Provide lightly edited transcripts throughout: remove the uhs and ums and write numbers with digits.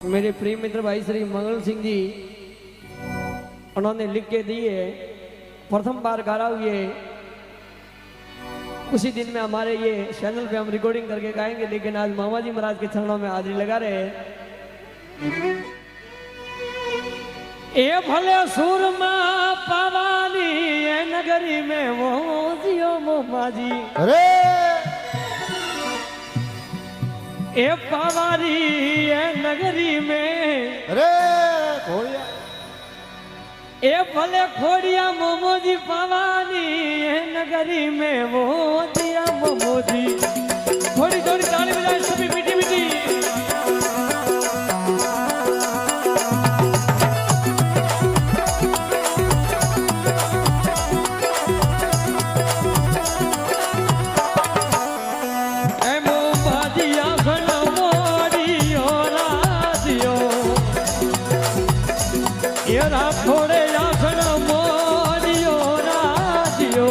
मेरे प्रिय मित्र भाई श्री मंगल सिंह जी उन्होंने लिख के दिए, प्रथम बार गा रहा हूँ ये। उसी दिन में हमारे ये चैनल पे हम रिकॉर्डिंग करके गाएंगे, लेकिन आज मामा जी महाराज के चरणों में हाजिरी लगा रहे हैं। ए भले सुरमा पावानी ए नगरी में वो जियो मोमा जी, अरे ए पावारी ए नगरी में, अरे खोड़िया ए भले खोड़िया मोमो जी पावानी ए नगरी में वो दिया मोमो जी। थोड़ी थोड़ी ताली बजाए सभी मीठी मीठी। थोड़े आसन मोरियो राजियो,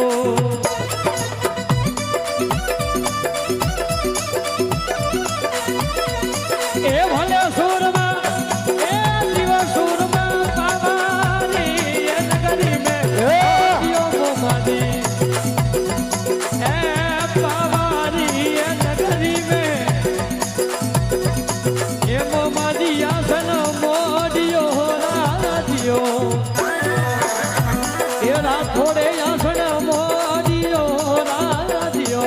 ए भले सुरमा ए जीव सुरमा पावानी ए नगरी में जियो मोमाजी, ए पावानी ए नगरी में ए मोमाजी आसन मोरियो राजियो, थोड़े आसन मोरियो राजियो।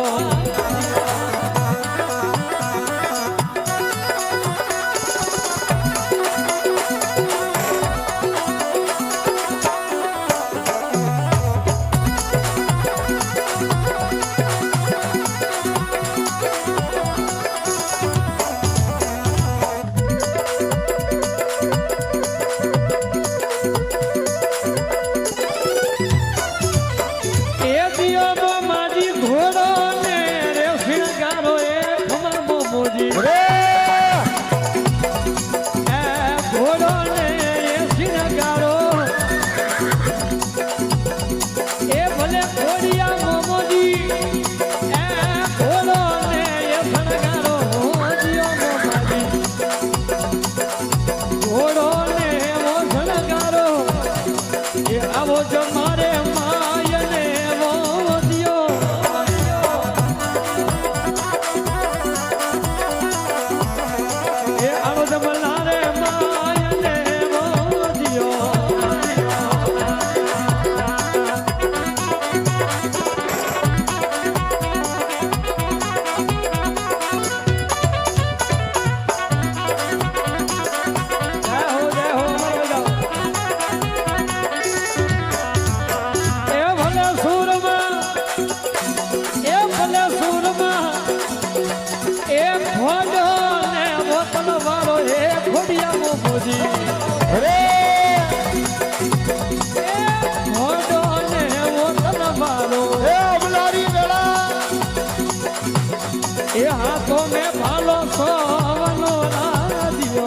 ए हाथों में भालो सोवनो राजियो,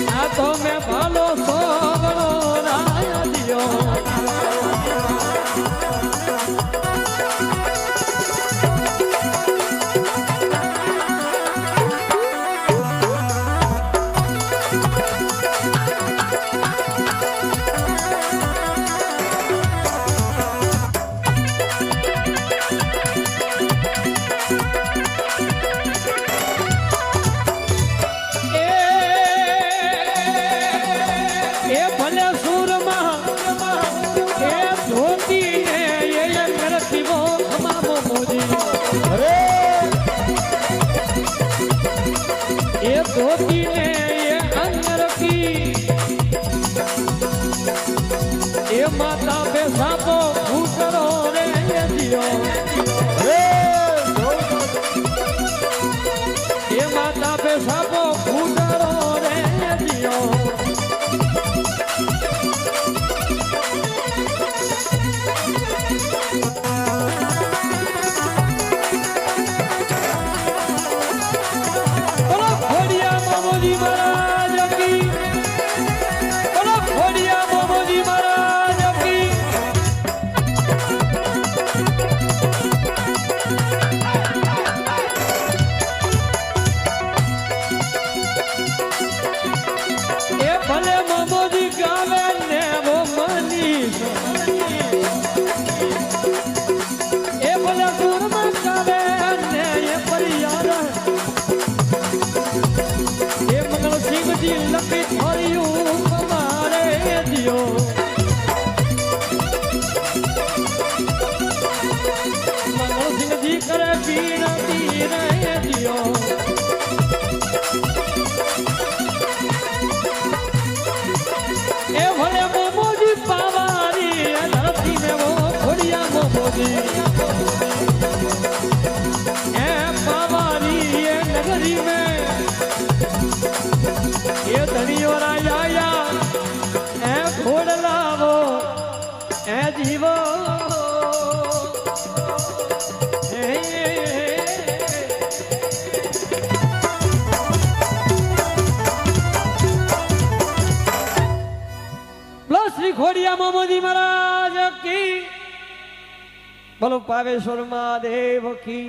हाथों में भालो सोवनो राजियो। धोती ने ये अंगर की, ये माता पे सापो फूटरो रे ये दियो, ये माता पे सापो फूटरो रे ये दियो। ધરતી રે જીઓ એ ભલે મોમોજી પાવારી એ ધરતી में वो खोड़िया मोमोजी ए पावारी ए नगरी में ये धनियो राजा ए घोड़लावो ए जीवो श्री खोड़िया मोमोजी महाराज की बोलो पावेश्वर महादेव की।